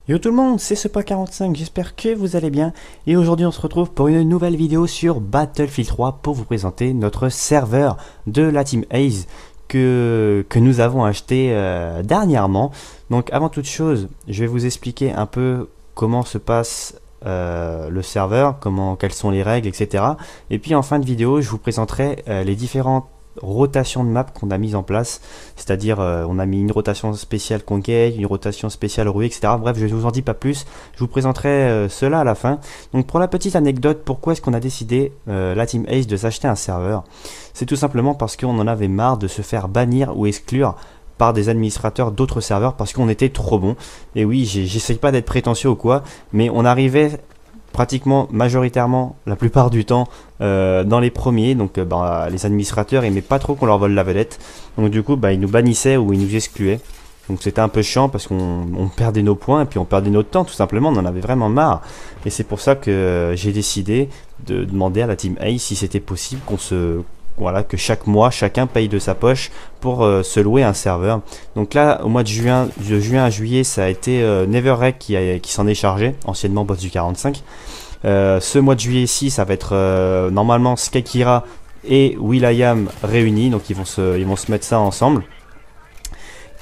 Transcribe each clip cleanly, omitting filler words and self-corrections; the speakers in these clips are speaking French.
Yo tout le monde, c'est Sepa45, j'espère que vous allez bien. Et aujourd'hui on se retrouve pour une nouvelle vidéo sur Battlefield 3 pour vous présenter notre serveur de la Team Ace que nous avons acheté dernièrement. Donc avant toute chose, je vais vous expliquer un peu comment se passe le serveur, quelles sont les règles, etc. Et puis en fin de vidéo, je vous présenterai les différentes rotation de map qu'on a mise en place, c'est-à-dire on a mis une rotation spéciale conquête, une rotation spéciale rouée, etc. Bref, je ne vous en dis pas plus, je vous présenterai cela à la fin. Donc pour la petite anecdote, pourquoi est-ce qu'on a décidé, la Team Ace, de s'acheter un serveur? C'est tout simplement parce qu'on en avait marre de se faire bannir ou exclure par des administrateurs d'autres serveurs parce qu'on était trop bon. Et oui, j'essaye pas d'être prétentieux ou quoi, mais on arrivait pratiquement majoritairement la plupart du temps dans les premiers, donc les administrateurs aimaient pas trop qu'on leur vole la vedette, donc du coup ils nous bannissaient ou ils nous excluaient, donc c'était un peu chiant parce qu'on perdait nos points et puis on perdait notre temps tout simplement, on en avait vraiment marre. Et c'est pour ça que j'ai décidé de demander à la Team Ace si c'était possible que chaque mois chacun paye de sa poche pour se louer un serveur. Donc là au mois de juin à juillet, ça a été Neverrec qui s'en est chargé, anciennement boss du 45. Ce mois de juillet-ci, ça va être normalement Skykira et will.i.am réunis, donc ils vont se mettre ça ensemble.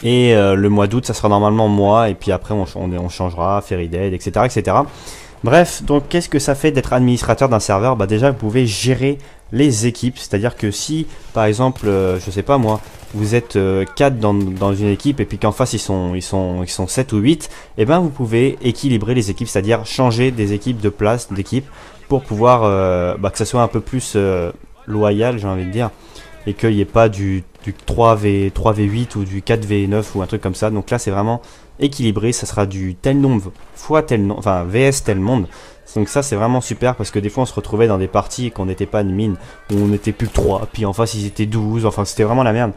Et le mois d'août, ça sera normalement moi, et puis après on changera, Fairydead, etc., etc. Bref, donc qu'est-ce que ça fait d'être administrateur d'un serveur? Déjà, vous pouvez gérer les équipes, c'est-à-dire que si, par exemple, je sais pas moi, vous êtes 4 dans une équipe et puis qu'en face ils sont 7 ou 8, et ben vous pouvez équilibrer les équipes, c'est-à-dire changer des équipes de place, d'équipe, pour pouvoir que ça soit un peu plus loyal, j'ai envie de dire, et qu'il n'y ait pas du 3v8 ou du 4v9 ou un truc comme ça. Donc là c'est vraiment équilibré, ça sera du tel nombre fois tel nombre, enfin vs tel monde. Donc ça c'est vraiment super parce que des fois on se retrouvait dans des parties qu'on n'était pas de mine, où on n'était plus que 3, puis en face ils étaient 12, enfin c'était vraiment la merde.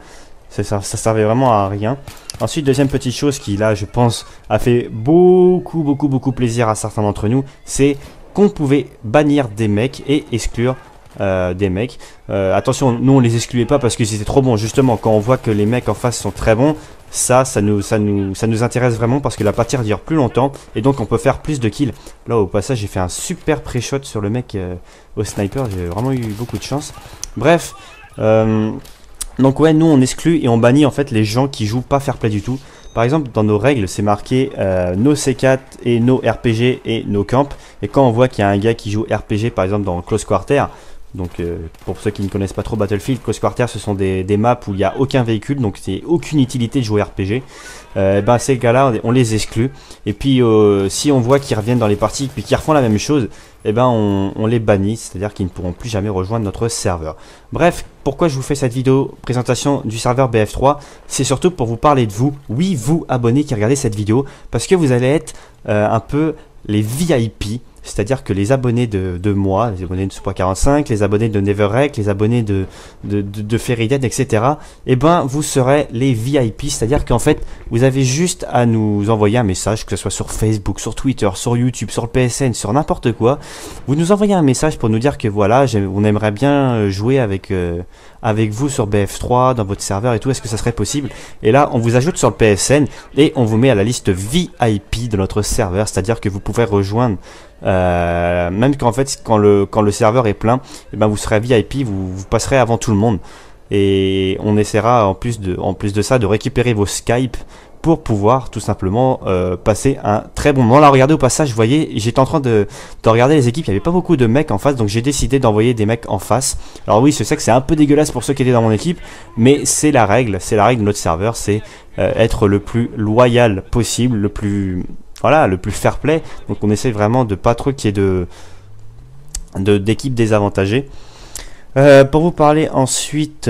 Ça servait vraiment à rien. Ensuite, deuxième petite chose qui là je pense a fait beaucoup plaisir à certains d'entre nous, c'est qu'on pouvait bannir des mecs et exclure des mecs. Attention, nous on les excluait pas parce qu'ils étaient trop bons. Justement, quand on voit que les mecs en face sont très bons, ça nous intéresse vraiment parce que la partie dure plus longtemps et donc on peut faire plus de kills. Là au passage j'ai fait un super pré-shot sur le mec au sniper, j'ai vraiment eu beaucoup de chance. Bref, donc ouais, nous on exclut et on bannit en fait les gens qui jouent pas fair play du tout. Par exemple, dans nos règles, c'est marqué no C4 et no RPG et no camp. Et quand on voit qu'il y a un gars qui joue RPG, par exemple dans Close Quarter, donc pour ceux qui ne connaissent pas trop Battlefield, Close Quarter ce sont des maps où il n'y a aucun véhicule, donc c'est aucune utilité de jouer RPG. Ces gars-là, on les exclut. Et puis si on voit qu'ils reviennent dans les parties puis qu'ils refont la même chose, on les bannit, c'est-à-dire qu'ils ne pourront plus jamais rejoindre notre serveur. Bref, pourquoi je vous fais cette vidéo présentation du serveur BF3? C'est surtout pour vous parler de vous, oui vous abonnés qui regardez cette vidéo, parce que vous allez être un peu les VIP. C'est-à-dire que les abonnés de moi, les abonnés de Sepa45, les abonnés de Neverrec, les abonnés de Fairydead, etc. Vous serez les VIP. C'est-à-dire qu'en fait, vous avez juste à nous envoyer un message, que ce soit sur Facebook, sur Twitter, sur YouTube, sur le PSN, sur n'importe quoi. Vous nous envoyez un message pour nous dire que voilà, on aimerait bien jouer avec vous sur BF3, dans votre serveur et tout. Est-ce que ça serait possible? Et là, on vous ajoute sur le PSN et on vous met à la liste VIP de notre serveur. C'est-à-dire que vous pouvez rejoindre même qu'en fait quand le serveur est plein, vous serez VIP, vous passerez avant tout le monde et on essaiera en plus de ça de récupérer vos Skype pour pouvoir tout simplement passer un très bon moment. Là regardez au passage, vous voyez, j'étais en train de regarder les équipes, il n'y avait pas beaucoup de mecs en face, donc j'ai décidé d'envoyer des mecs en face. Alors oui, je sais que c'est un peu dégueulasse pour ceux qui étaient dans mon équipe, mais c'est la règle de notre serveur, c'est être le plus loyal possible, le plus fair play. Donc on essaie vraiment de pas trop qu'il y ait d'équipes désavantagées. Pour vous parler ensuite,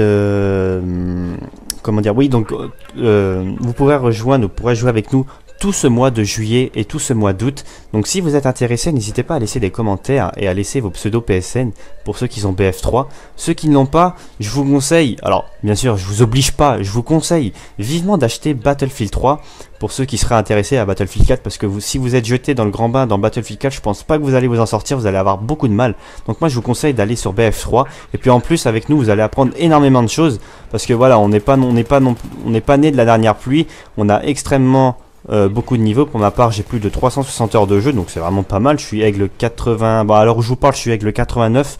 comment dire, oui, donc vous pourrez jouer avec nous tout ce mois de juillet et tout ce mois d'août. Donc si vous êtes intéressé, n'hésitez pas à laisser des commentaires et à laisser vos pseudos PSN pour ceux qui ont BF3. Ceux qui ne l'ont pas, je vous conseille, alors bien sûr je vous oblige pas, je vous conseille vivement d'acheter Battlefield 3 pour ceux qui seraient intéressés à Battlefield 4, parce que si vous êtes jeté dans le grand bain dans Battlefield 4, je pense pas que vous allez vous en sortir, vous allez avoir beaucoup de mal. Donc moi je vous conseille d'aller sur BF3 et puis en plus avec nous vous allez apprendre énormément de choses parce que voilà, on n'est pas né de la dernière pluie, on a extrêmement beaucoup de niveaux. Pour ma part, j'ai plus de 360 heures de jeu, donc c'est vraiment pas mal. Je suis aigle 80, bon, à l'heure où je vous parle, je suis aigle 89,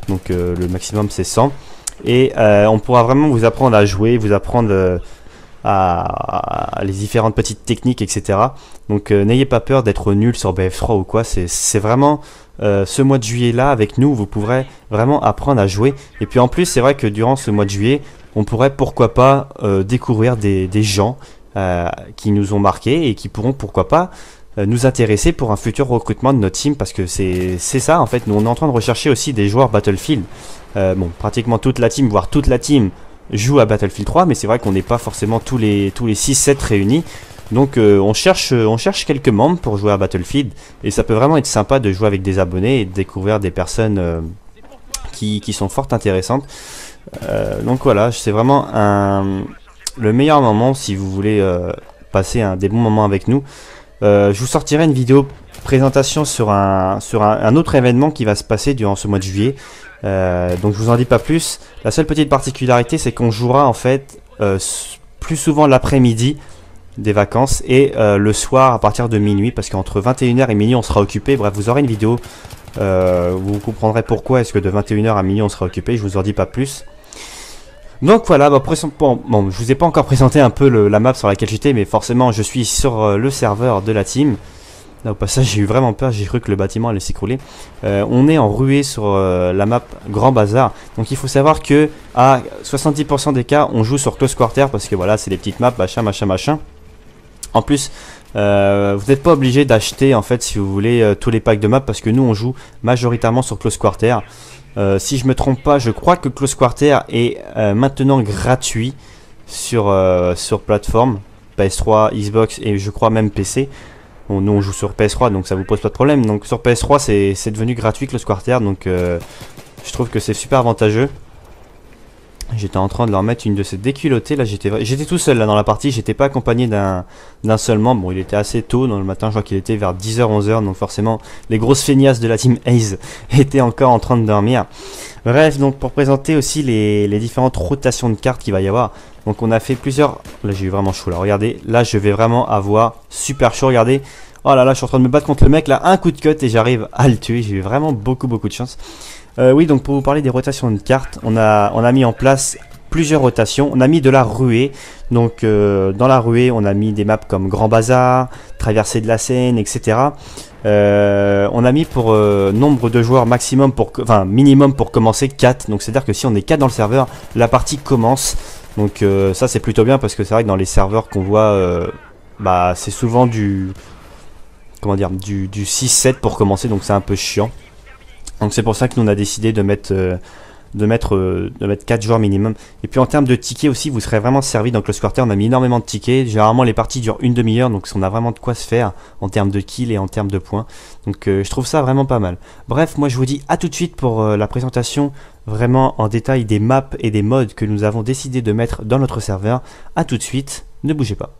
donc le maximum c'est 100. Et on pourra vraiment vous apprendre à jouer, vous apprendre à les différentes petites techniques, etc. Donc n'ayez pas peur d'être nul sur BF3 ou quoi, c'est vraiment ce mois de juillet là avec nous, vous pourrez vraiment apprendre à jouer. Et puis en plus c'est vrai que durant ce mois de juillet, on pourrait pourquoi pas découvrir des gens qui nous ont marqué et qui pourront pourquoi pas nous intéresser pour un futur recrutement de notre team, parce que c'est ça en fait, nous on est en train de rechercher aussi des joueurs Battlefield. Bon, pratiquement toute la team, voire toute la team joue à Battlefield 3, mais c'est vrai qu'on n'est pas forcément tous les 6-7 réunis. Donc on cherche quelques membres pour jouer à Battlefield, et ça peut vraiment être sympa de jouer avec des abonnés et de découvrir des personnes qui sont fort intéressantes. Donc voilà, c'est vraiment le meilleur moment si vous voulez passer des bons moments avec nous. Je vous sortirai une vidéo présentation sur un autre événement qui va se passer durant ce mois de juillet. Donc je vous en dis pas plus. La seule petite particularité, c'est qu'on jouera en fait plus souvent l'après-midi des vacances et le soir à partir de minuit, parce qu'entre 21h et minuit on sera occupé. Bref, vous aurez une vidéo, vous comprendrez pourquoi est-ce que de 21h à minuit on sera occupé. Je vous en dis pas plus. Donc voilà, bon, je vous ai pas encore présenté un peu la map sur laquelle j'étais, mais forcément je suis sur le serveur de la team. Là au passage j'ai eu vraiment peur, j'ai cru que le bâtiment allait s'écrouler. On est en ruée sur la map Grand Bazar. Donc il faut savoir que à 70% des cas on joue sur Close Quarter, parce que voilà c'est des petites maps, machin. En plus vous n'êtes pas obligé d'acheter en fait si vous voulez tous les packs de maps, parce que nous on joue majoritairement sur Close Quarter. Si je me trompe pas, je crois que Close Quarter est maintenant gratuit sur plateforme PS3, Xbox et je crois même PC. Bon, nous on joue sur PS3 donc ça vous pose pas de problème. Donc sur PS3 c'est devenu gratuit Close Quarter, donc je trouve que c'est super avantageux. J'étais en train de leur mettre une de ces déculottées là, j'étais tout seul là dans la partie, j'étais pas accompagné d'un seul membre. Bon, il était assez tôt dans le matin, je crois qu'il était vers 10h 11h, donc forcément les grosses feignasses de la team Ace étaient encore en train de dormir. Bref, donc pour présenter aussi les différentes rotations de cartes qu'il va y avoir. Donc on a fait plusieurs, là j'ai eu vraiment chaud là, regardez, là je vais vraiment avoir super chaud, regardez. Oh là là, je suis en train de me battre contre le mec là, un coup de cut et j'arrive à le tuer, j'ai eu vraiment beaucoup de chance. Oui, donc pour vous parler des rotations de cartes, on a mis en place plusieurs rotations. On a mis de la ruée, donc dans la ruée on a mis des maps comme Grand Bazar, Traversée de la Seine, etc. On a mis pour nombre de joueurs maximum minimum pour commencer 4, donc c'est à dire que si on est 4 dans le serveur, la partie commence. Donc ça c'est plutôt bien, parce que c'est vrai que dans les serveurs qu'on voit, c'est souvent du 6-7 pour commencer, donc c'est un peu chiant. Donc c'est pour ça que nous on a décidé de mettre 4 joueurs minimum. Et puis en termes de tickets aussi, vous serez vraiment servi dans Close Quarter. On a mis énormément de tickets. Généralement les parties durent une demi-heure, donc on a vraiment de quoi se faire en termes de kills et en termes de points. Donc je trouve ça vraiment pas mal. Bref, moi je vous dis à tout de suite pour la présentation vraiment en détail des maps et des mods que nous avons décidé de mettre dans notre serveur. À tout de suite, ne bougez pas.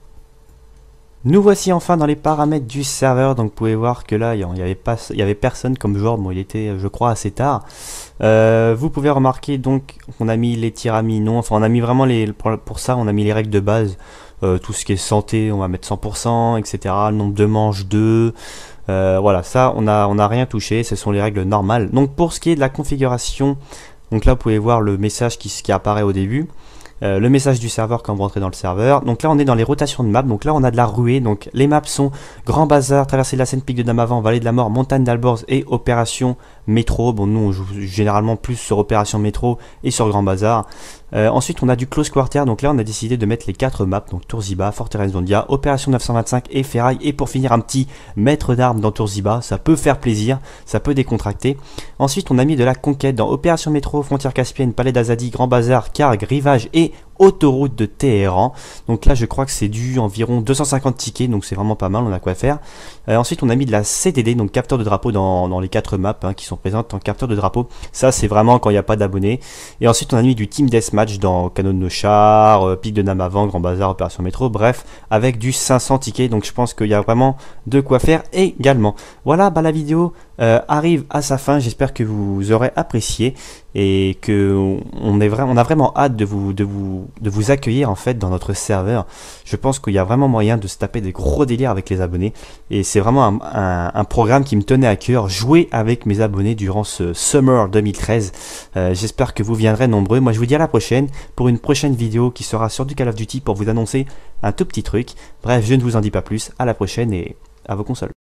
Nous voici enfin dans les paramètres du serveur, donc vous pouvez voir que là il y avait personne comme joueur, bon il était je crois assez tard. Vous pouvez remarquer donc qu'on a mis les tirs à mi, non, enfin on a mis vraiment pour ça on a mis les règles de base, tout ce qui est santé on va mettre 100%, etc. Le nombre de manches 2, voilà ça on a rien touché, ce sont les règles normales. Donc pour ce qui est de la configuration, donc là vous pouvez voir le message qui apparaît au début. Le message du serveur quand vous rentrez dans le serveur. Donc là on est dans les rotations de maps, donc là on a de la ruée, donc les maps sont Grand Bazar, Traversée de la Seine, Pic de Damavand, Vallée de la Mort, Montagne d'Alborz et Opération Métro. Bon nous on joue généralement plus sur Opération Métro et sur Grand Bazar. Ensuite on a du Close Quarter, donc là on a décidé de mettre les 4 maps, donc Tourziba, Forteresse Zondia, Opération 925 et Ferraille, et pour finir un petit maître d'armes dans Tourziba, ça peut faire plaisir, ça peut décontracter. Ensuite on a mis de la conquête dans Opération Métro, Frontière Caspienne, Palais d'Azadi, Grand Bazar, Cargue, Rivage et autoroute de Téhéran. Donc là je crois que c'est du environ 250 tickets, donc c'est vraiment pas mal, on a quoi faire. Ensuite on a mis de la CTD, donc capteur de drapeau dans les 4 maps qui sont présentes en capteur de drapeau. Ça c'est vraiment quand il n'y a pas d'abonnés. Et ensuite on a mis du Team Deathmatch dans Canon de nos chars, Pic de Damavand, Grand Bazar, Opération Métro, bref, avec du 500 tickets. Donc je pense qu'il y a vraiment de quoi faire également. Voilà, la vidéo arrive à sa fin. J'espère que vous aurez apprécié et que on a vraiment hâte de vous accueillir en fait dans notre serveur. Je pense qu'il y a vraiment moyen de se taper des gros délires avec les abonnés et c'est vraiment un programme qui me tenait à cœur, jouer avec mes abonnés durant ce Summer 2013. J'espère que vous viendrez nombreux. Moi je vous dis à la prochaine pour une prochaine vidéo qui sera sur du Call of Duty pour vous annoncer un tout petit truc. Bref, je ne vous en dis pas plus. À la prochaine et à vos consoles.